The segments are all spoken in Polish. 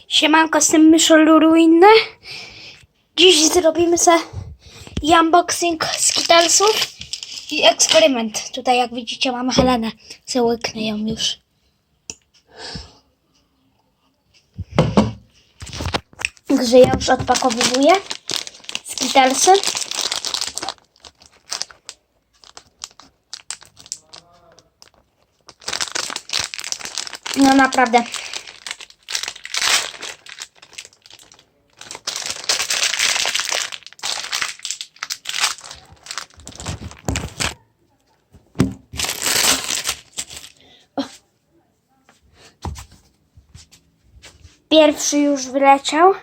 Siemanko, z tym Myszol Ruinny. Dziś zrobimy sobie unboxing Skittlesów i eksperyment. Tutaj jak widzicie mam Helenę. Se łyknę ją już. Także ja już odpakowuję Skittlesy. No naprawdę. Pierwszy już wyleciał.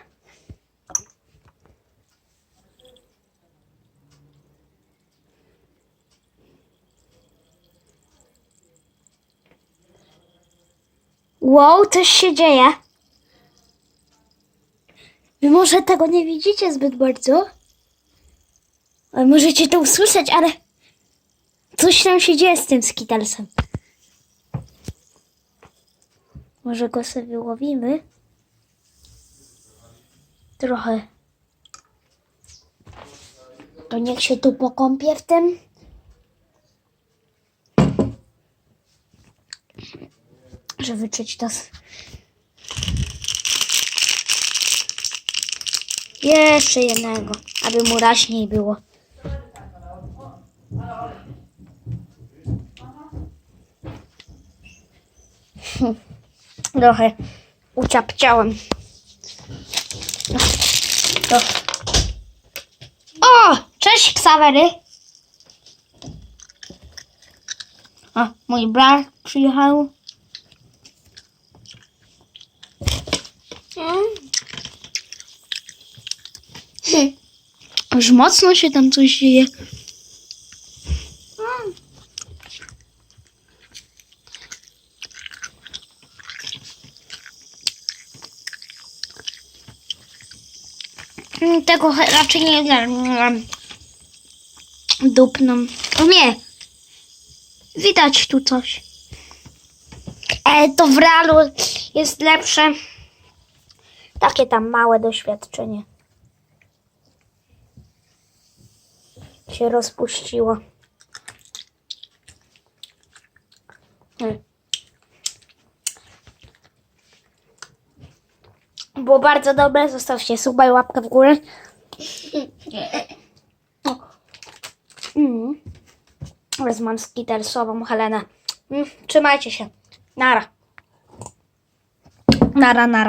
Wow, coś się dzieje. Wy może tego nie widzicie zbyt bardzo. Ale możecie to usłyszeć, ale coś tam się dzieje z tym Skittlesem. Może go sobie wyłowimy. Trochę. To niech się tu pokąpie w tym. Żeby wyczuć to. Jeszcze jednego, aby mu raźniej było. Trochę uciapciałem. To. O! Cześć, Ksawery! O, mój brat przyjechał. Już mocno się tam coś dzieje. Tego raczej nie dam. Dupną. O nie! Widać tu coś. To w realu jest lepsze. Takie tam małe doświadczenie. Się rozpuściło. Było bardzo dobre. Zostawcie suba i łapkę w górę. Teraz mam Skittlesową Helenę. Trzymajcie się. Nara. Nara, nara.